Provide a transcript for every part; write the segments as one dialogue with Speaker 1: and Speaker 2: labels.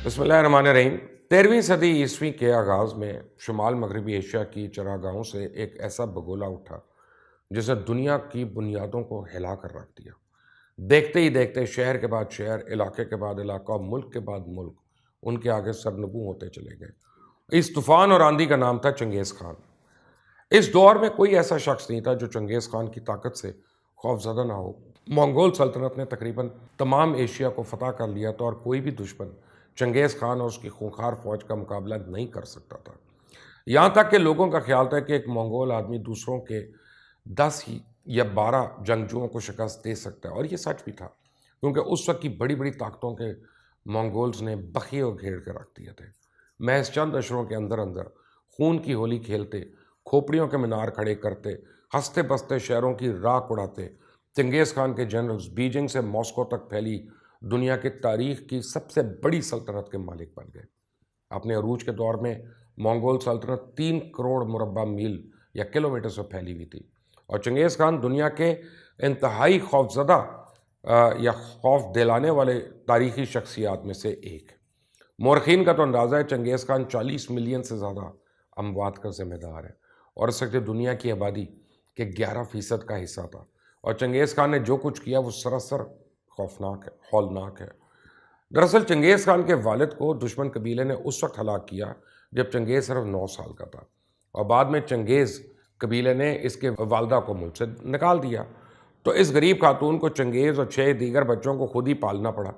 Speaker 1: بسم اللہ الرحمن الرحیم۔ 13ویں صدی کے آغاز میں شمال مغربی ایشیا کی چراگاہوں سے ایک ایسا بگولا اٹھا جس نے دنیا کی بنیادوں کو ہلا کر رکھ دیا۔ دیکھتے ہی دیکھتے شہر کے بعد شہر، علاقے کے بعد علاقہ اور ملک کے بعد ملک ان کے آگے سرنگوں ہوتے چلے گئے۔ اس طوفان اور آندھی کا نام تھا چنگیز خان۔ اس دور میں کوئی ایسا شخص نہیں تھا جو چنگیز خان کی طاقت سے خوفزدہ نہ ہو۔ منگول سلطنت نے تقریباً تمام ایشیا کو فتح کر لیا تھا اور کوئی بھی دشمن چنگیز خان اور اس کی خونخوار فوج کا مقابلہ نہیں کر سکتا تھا۔ یہاں تک کہ لوگوں کا خیال تھا کہ ایک منگول آدمی دوسروں کے 10 یا 12 جنگجوؤں کو شکست دے سکتا ہے، اور یہ سچ بھی تھا کیونکہ اس وقت کی بڑی بڑی طاقتوں کے منگولز نے بخیے اور گھیر کے رکھ دیے تھے۔ محض چند اشروں کے اندر اندر خون کی ہولی کھیلتے، کھوپڑیوں کے مینار کھڑے کرتے، ہنستے بستے شہروں کی راکھ اڑاتے، چنگیز خان کے جنرلز بیجنگ سے ماسکو تک پھیلی دنیا کی تاریخ کی سب سے بڑی سلطنت کے مالک بن گئے۔ اپنے عروج کے دور میں منگول سلطنت 3 کروڑ مربع میل یا کلومیٹر سے پھیلی ہوئی تھی، اور چنگیز خان دنیا کے انتہائی خوفزدہ یا خوف دلانے والے تاریخی شخصیات میں سے ایک۔ مورخین کا تو اندازہ ہے چنگیز خان 40 ملین سے زیادہ اموات کا ذمہ دار ہے، اور اس وقت دنیا کی آبادی کے 11% کا حصہ تھا، اور چنگیز خان نے جو کچھ کیا وہ سراسر خوفناک ہے، ہولناک ہے۔ دراصل چنگیز خان کے والد کو دشمن قبیلے نے اس وقت ہلاک کیا جب چنگیز صرف 9 سال کا تھا، اور بعد میں چنگیز قبیلے نے اس کے والدہ کو ملک سے نکال دیا۔ تو اس غریب خاتون کو چنگیز اور 6 دیگر بچوں کو خود ہی پالنا پڑا،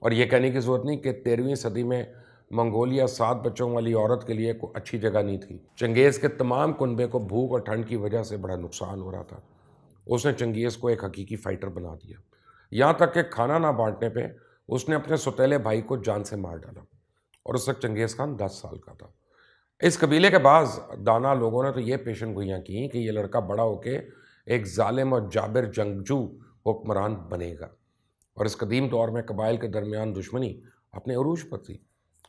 Speaker 1: اور یہ کہنے کی ضرورت نہیں کہ 13ویں صدی میں منگولیا 7 بچوں والی عورت کے لیے کوئی اچھی جگہ نہیں تھی۔ چنگیز کے تمام کنبے کو بھوک اور ٹھنڈ کی وجہ سے بڑا نقصان ہو رہا تھا۔ اس نے چنگیز کو ایک حقیقی فائٹر بنا دیا، یہاں تک کہ کھانا نہ بانٹنے پہ اس نے اپنے سوتیلے بھائی کو جان سے مار ڈالا، اور اس وقت چنگیز خان 10 سال کا تھا۔ اس قبیلے کے بعض دانا لوگوں نے تو یہ پیشن گوئیاں کی کہ یہ لڑکا بڑا ہو کے ایک ظالم اور جابر جنگجو حکمران بنے گا، اور اس قدیم دور میں قبائل کے درمیان دشمنی اپنے عروج پر تھی۔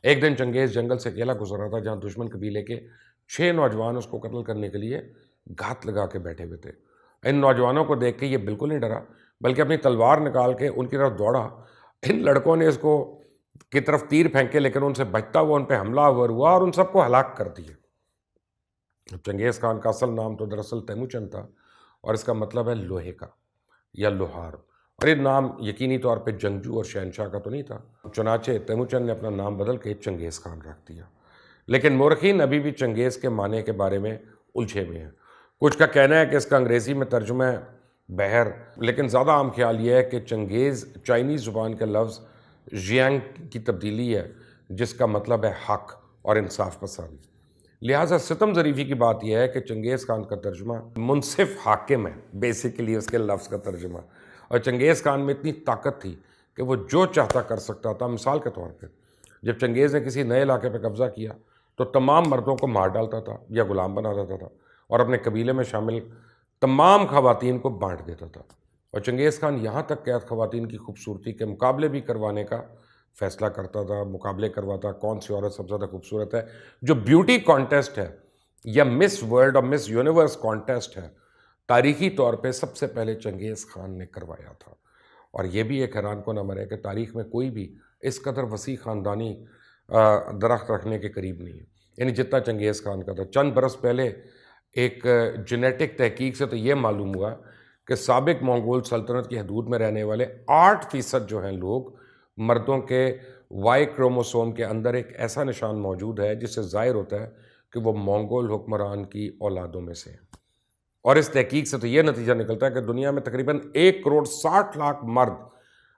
Speaker 1: ایک دن چنگیز جنگل سے اکیلا گزر رہا تھا جہاں دشمن قبیلے کے 6 نوجوان اس کو قتل کرنے کے لیے گھات لگا کے بیٹھے ہوئے تھے۔ ان نوجوانوں کو دیکھ کے یہ بالکل نہیں ڈرا، بلکہ اپنی تلوار نکال کے ان کی طرف دوڑا۔ ان لڑکوں نے اس کو کی طرف تیر پھینکے، لیکن ان سے بچتا ہوا ان پہ حملہ آور ہوا اور ان سب کو ہلاک کر دیا۔ چنگیز خان کا اصل نام تو دراصل تیموچن تھا، اور اس کا مطلب ہے لوہے کا یا لوہار، اور یہ نام یقینی طور پہ جنگجو اور شہنشاہ کا تو نہیں تھا۔ چنانچہ تیموچن نے اپنا نام بدل کے چنگیز خان رکھ دیا۔ لیکن مورخین ابھی بھی چنگیز کے معنی کے بارے میں الجھے ہوئے ہیں۔ کچھ کا کہنا ہے کہ اس کا انگریزی میں ترجمہ ہے بحر، لیکن زیادہ عام خیال یہ ہے کہ چنگیز چائنیز زبان کے لفظ ژیانگ کی تبدیلی ہے، جس کا مطلب ہے حق اور انصاف پسند۔ لہٰذا ستم ظریفی کی بات یہ ہے کہ چنگیز خان کا ترجمہ منصف حاکم ہے، بیسیکلی اس کے لفظ کا ترجمہ، اور چنگیز خان میں اتنی طاقت تھی کہ وہ جو چاہتا کر سکتا تھا۔ مثال کے طور پہ جب چنگیز نے کسی نئے علاقے پہ قبضہ کیا تو تمام مردوں کو مار ڈالتا تھا یا غلام بنا دیتا تھا، اور اپنے قبیلے میں شامل تمام خواتین کو بانٹ دیتا تھا، اور چنگیز خان یہاں تک قید خواتین کی خوبصورتی کے مقابلے بھی کروانے کا فیصلہ کرتا تھا، مقابلے کرواتا کون سی عورت سب سے زیادہ خوبصورت ہے۔ جو بیوٹی کانٹیسٹ ہے یا مس ورلڈ اور مس یونیورس کانٹیسٹ ہے، تاریخی طور پہ سب سے پہلے چنگیز خان نے کروایا تھا، اور یہ بھی ایک حیران کن امر ہے کہ تاریخ میں کوئی بھی اس قدر وسیع خاندانی درخت رکھنے کے قریب نہیں ہے، یعنی جتنا چنگیز خان کا تھا۔ چند برس پہلے ایک جینیٹک تحقیق سے تو یہ معلوم ہوا کہ سابق منگول سلطنت کی حدود میں رہنے والے 8% جو ہیں لوگ، مردوں کے وائی کروموسوم کے اندر ایک ایسا نشان موجود ہے جس سے ظاہر ہوتا ہے کہ وہ منگول حکمران کی اولادوں میں سے ہیں۔ اور اس تحقیق سے تو یہ نتیجہ نکلتا ہے کہ دنیا میں تقریباً 1 کروڑ 60 لاکھ مرد،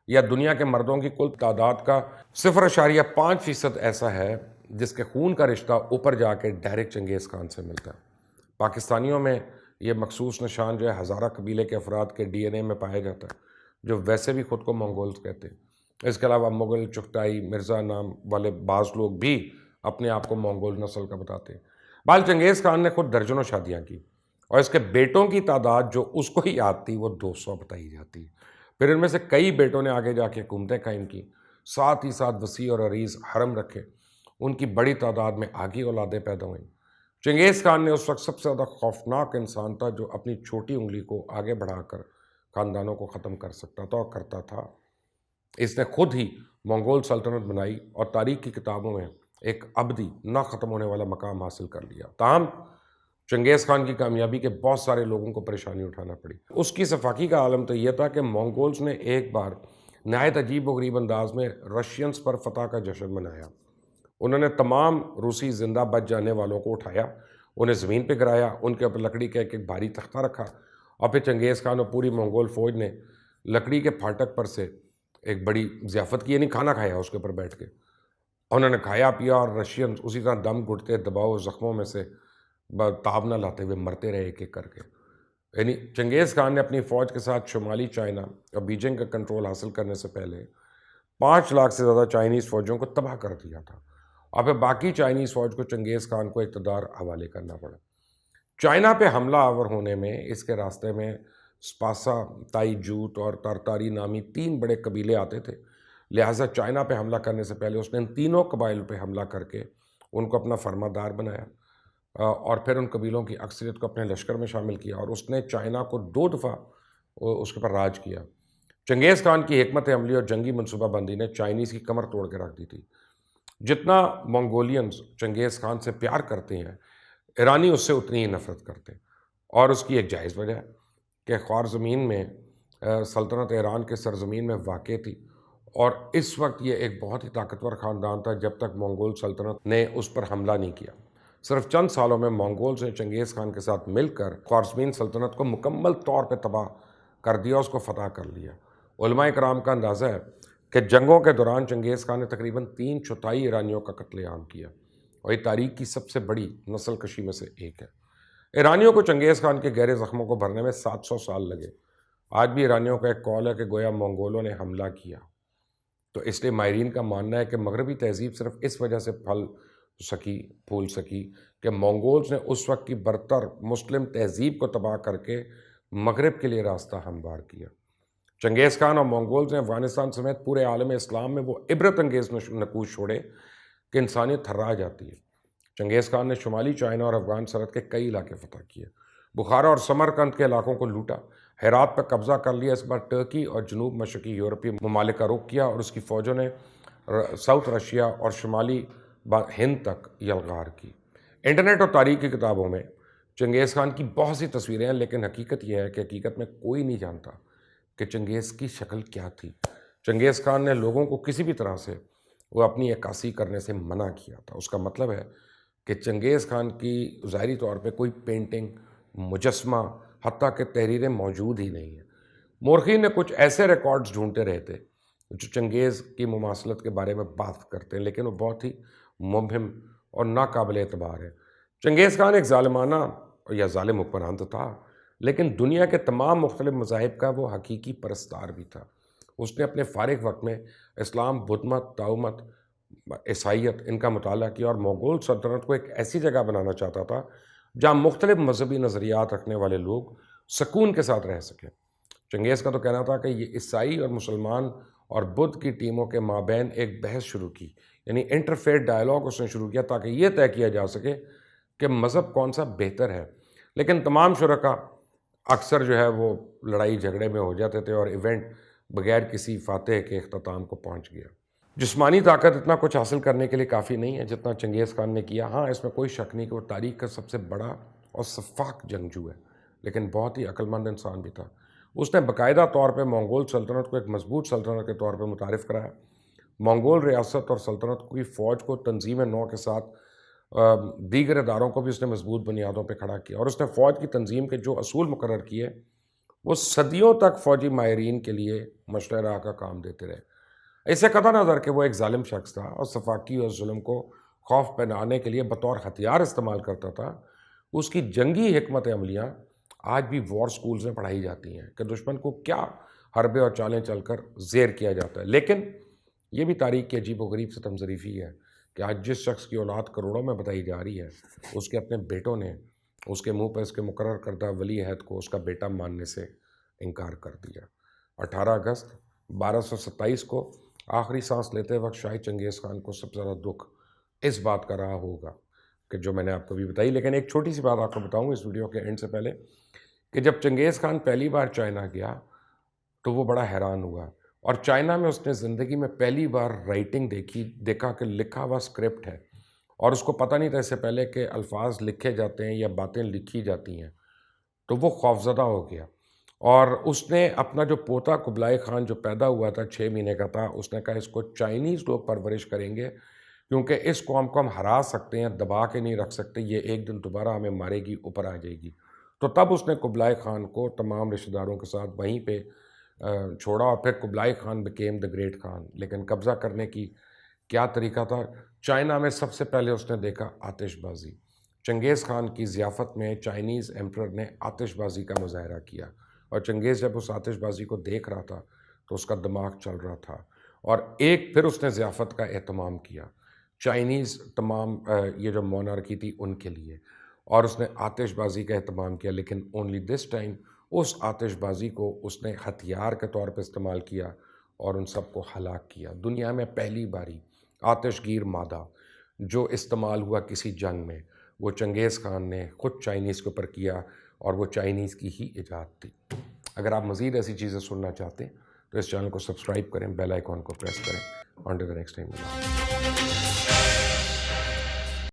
Speaker 1: یا دنیا کے مردوں کی کل تعداد کا 0.5% ایسا ہے جس کے خون کا رشتہ اوپر جا کے ڈائریکٹ چنگیز خان سے ملتا ہے۔ پاکستانیوں میں یہ مخصوص نشان جو ہے ہزارہ قبیلے کے افراد کے ڈی این اے میں پایا جاتا ہے، جو ویسے بھی خود کو منگولز کہتے ہیں۔ اس کے علاوہ مغل، چغتائی، مرزا نام والے بعض لوگ بھی اپنے آپ کو منگول نسل کا بتاتے ہیں۔ بال چنگیز خان نے خود درجنوں شادیاں کی، اور اس کے بیٹوں کی تعداد جو اس کو ہی یاد تھی وہ 200 بتائی جاتی ہے۔ پھر ان میں سے کئی بیٹوں نے آگے جا کے حکومتیں قائم کی، ساتھ ہی ساتھ وسیع اور عریض حرم رکھے، ان کی بڑی تعداد میں آگے اولادیں پیدا ہوئیں۔ چنگیز خان نے اس وقت سب سے زیادہ خوفناک انسان تھا جو اپنی چھوٹی انگلی کو آگے بڑھا کر خاندانوں کو ختم کر سکتا تھا اور کرتا تھا۔ اس نے خود ہی منگول سلطنت بنائی اور تاریخ کی کتابوں میں ایک ابدی نہ ختم ہونے والا مقام حاصل کر لیا۔ تاہم چنگیز خان کی کامیابی کے بہت سارے لوگوں کو پریشانی اٹھانا پڑی۔ اس کی صفاقی کا عالم تو یہ تھا کہ منگولز نے ایک بار نہایت عجیب و غریب انداز میں رشینز پر فتح کا جشن منایا۔ انہوں نے تمام روسی زندہ بچ جانے والوں کو اٹھایا، انہیں زمین پہ گرایا، ان کے اوپر لکڑی کا ایک بھاری تختہ رکھا، اور پھر چنگیز خان اور پوری منگول فوج نے لکڑی کے پھاٹک پر سے ایک بڑی ضیافت کی، یعنی کھانا کھایا اس کے اوپر بیٹھ کے۔ انہوں نے کھایا پیا اور رشین اسی طرح دم گھٹتے دباؤ زخموں میں سے تاب نہ لاتے ہوئے مرتے رہے ایک ایک کر کے۔ یعنی چنگیز خان نے اپنی فوج کے ساتھ شمالی چائنا اور بیجنگ کا کنٹرول حاصل کرنے سے پہلے 5 لاکھ سے زیادہ چائنیز فوجوں کو تباہ کر دیا تھا، اور پھر باقی چائنیز فوج کو چنگیز خان کو اقتدار حوالے کرنا پڑا۔ چائنا پہ حملہ آور ہونے میں اس کے راستے میں سپاسا، تائی جوت اور ترتاری نامی 3 بڑے قبیلے آتے تھے، لہٰذا چائنا پہ حملہ کرنے سے پہلے اس نے ان تینوں قبائل پہ حملہ کر کے ان کو اپنا فرماندار بنایا، اور پھر ان قبیلوں کی اکثریت کو اپنے لشکر میں شامل کیا، اور اس نے چائنا کو 2 دفعہ اس کے پر راج کیا۔ چنگیز خان کی حکمت عملی اور جنگی منصوبہ بندی نے چائنیز کی کمر توڑ کے رکھ دی تھی۔ جتنا منگولینز چنگیز خان سے پیار کرتے ہیں، ایرانی اس سے اتنی ہی نفرت کرتے ہیں، اور اس کی ایک جائز وجہ ہے کہ خوارزمین میں سلطنت ایران کے سرزمین میں واقع تھی، اور اس وقت یہ ایک بہت ہی طاقتور خاندان تھا جب تک منگول سلطنت نے اس پر حملہ نہیں کیا۔ صرف چند سالوں میں منگولز نے چنگیز خان کے ساتھ مل کر خوارزمین سلطنت کو مکمل طور پہ تباہ کر دیا، اس کو فتح کر لیا۔ علماء کرام کا اندازہ ہے کہ جنگوں کے دوران چنگیز خان نے تقریباً 3/4 ایرانیوں کا قتل عام کیا، اور یہ تاریخ کی سب سے بڑی نسل کشی میں سے ایک ہے۔ ایرانیوں کو چنگیز خان کے گہرے زخموں کو بھرنے میں 700 سال لگے۔ آج بھی ایرانیوں کا ایک قول ہے کہ گویا منگولوں نے حملہ کیا۔ تو اس لیے ماہرین کا ماننا ہے کہ مغربی تہذیب صرف اس وجہ سے پھول سکی کہ منگولز نے اس وقت کی برتر مسلم تہذیب کو تباہ کر کے مغرب کے لیے راستہ ہموار کیا۔ چنگیز خان اور منگولز نے افغانستان سمیت پورے عالم اسلام میں وہ عبرت انگیز نقوش چھوڑے کہ انسانیت تھرا جاتی ہے۔ چنگیز خان نے شمالی چائنا اور افغان سرحد کے کئی علاقے فتح کیے، بخارا اور سمرقند کے علاقوں کو لوٹا، ہرات پر قبضہ کر لیا۔ اس بار ٹرکی اور جنوب مشرقی یورپی ممالک کا رخ کیا، اور اس کی فوجوں نے ساؤتھ رشیا اور شمالی ہند تک یلغار کی۔ انٹرنیٹ اور تاریخ کی کتابوں میں چنگیز خان کی بہت سی تصویریں ہیں، لیکن حقیقت یہ ہے کہ حقیقت میں کوئی نہیں جانتا کہ چنگیز کی شکل کیا تھی۔ چنگیز خان نے لوگوں کو کسی بھی طرح سے وہ اپنی عکاسی کرنے سے منع کیا تھا۔ اس کا مطلب ہے کہ چنگیز خان کی ظاہری طور پہ کوئی پینٹنگ، مجسمہ، حتیٰ کہ تحریریں موجود ہی نہیں ہیں۔ مورخین نے کچھ ایسے ریکارڈز ڈھونڈتے رہتے جو چنگیز کی مماثلت کے بارے میں بات کرتے ہیں، لیکن وہ بہت ہی مبہم اور ناقابل اعتبار ہے۔ چنگیز خان ایک ظالمانہ یا ظالم حکمران تو تھا، لیکن دنیا کے تمام مختلف مذاہب کا وہ حقیقی پرستار بھی تھا۔ اس نے اپنے فارغ وقت میں اسلام، بدھ مت، تاؤ مت، عیسائیت ان کا مطالعہ کیا، اور منگول سلطنت کو ایک ایسی جگہ بنانا چاہتا تھا جہاں مختلف مذہبی نظریات رکھنے والے لوگ سکون کے ساتھ رہ سکیں۔ چنگیز کا تو کہنا تھا کہ یہ عیسائی اور مسلمان اور بدھ کی ٹیموں کے مابین ایک بحث شروع کی، یعنی انٹرفیتھ ڈائلاگ اس نے شروع کیا تاکہ یہ طے کیا جا سکے کہ مذہب کون سا بہتر ہے۔ لیکن تمام شرکا اکثر جو ہے وہ لڑائی جھگڑے میں ہو جاتے تھے، اور ایونٹ بغیر کسی فاتح کے اختتام کو پہنچ گیا۔ جسمانی طاقت اتنا کچھ حاصل کرنے کے لیے کافی نہیں ہے جتنا چنگیز خان نے کیا۔ ہاں، اس میں کوئی شک نہیں کہ وہ تاریخ کا سب سے بڑا اور شفاق جنگجو ہے، لیکن بہت ہی عقل مند انسان بھی تھا۔ اس نے باقاعدہ طور پہ منگول سلطنت کو ایک مضبوط سلطنت کے طور پہ متعارف کرایا۔ منگول ریاست اور سلطنت کی فوج کو تنظیم نو کے ساتھ دیگر اداروں کو بھی اس نے مضبوط بنیادوں پہ کھڑا کیا، اور اس نے فوج کی تنظیم کے جو اصول مقرر کیے وہ صدیوں تک فوجی ماہرین کے لیے مشورہ کا کام دیتے رہے۔ اس سے قطع نظر کہ وہ ایک ظالم شخص تھا اور صفاقی اور ظلم کو خوف پہنانے کے لیے بطور ہتھیار استعمال کرتا تھا، اس کی جنگی حکمت عملیاں آج بھی وار سکولز میں پڑھائی جاتی ہیں کہ دشمن کو کیا حربے اور چالیں چل کر زیر کیا جاتا ہے۔ لیکن یہ بھی تاریخ کی عجیب و غریب ستم ظریفی ہے کہ آج جس شخص کی اولاد کروڑوں میں بتائی جا رہی ہے، اس کے اپنے بیٹوں نے اس کے منہ پہ اس کے مقرر کردہ ولی عہد کو اس کا بیٹا ماننے سے انکار کر دیا۔ 18 اگست 1227 کو آخری سانس لیتے وقت شاہ چنگیز خان کو سب سے زیادہ دکھ اس بات کا رہا ہوگا کہ جو میں نے آپ کو بھی بتائی۔ لیکن ایک چھوٹی سی بات آپ کو بتاؤں اس ویڈیو کے اینڈ سے پہلے کہ جب چنگیز خان پہلی بار چائنا گیا تو وہ بڑا حیران ہوا۔ اور چائنا میں اس نے زندگی میں پہلی بار رائٹنگ دیکھا کہ لکھا ہوا اسکرپٹ ہے، اور اس کو پتہ نہیں تھا اس سے پہلے کہ الفاظ لکھے جاتے ہیں یا باتیں لکھی جاتی ہیں، تو وہ خوفزدہ ہو گیا۔ اور اس نے اپنا جو پوتا کبلائی خان جو پیدا ہوا تھا 6 مہینے کا تھا، اس نے کہا اس کو چائنیز لوگ پرورش کریں گے، کیونکہ اس قوم کو ہم ہرا سکتے ہیں، دبا کے نہیں رکھ سکتے، یہ ایک دن دوبارہ ہمیں مارے گی، اوپر آ جائے گی۔ تو تب اس نے کبلائی خان کو تمام رشتہ داروں کے ساتھ وہیں پہ چھوڑا، اور پھر Kublai Khan became the great Khan. لیکن قبضہ کرنے کی کیا طریقہ تھا؟ چائنا میں سب سے پہلے اس نے دیکھا آتش بازی۔ چنگیز خان کی ضیافت میں چائنیز ایمپرر نے آتش بازی کا مظاہرہ کیا، اور چنگیز جب اس آتش بازی کو دیکھ رہا تھا تو اس کا دماغ چل رہا تھا، اور پھر اس نے ضیافت کا اہتمام کیا چائنیز تمام یہ جو مونارکی تھی ان کے لیے، اور اس نے آتش بازی کا اہتمام کیا، لیکن اونلی دس ٹائم اس آتش بازی کو اس نے ہتھیار کے طور پہ استعمال کیا اور ان سب کو ہلاک کیا۔ دنیا میں پہلی باری آتش گیر مادہ جو استعمال ہوا کسی جنگ میں، وہ چنگیز خان نے خود چائنیز کے اوپر کیا، اور وہ چائنیز کی ہی ایجاد تھی۔ اگر آپ مزید ایسی چیزیں سننا چاہتے ہیں تو اس چینل کو سبسکرائب کریں، بیل آئیکن کو پریس کریں۔ On to the next time.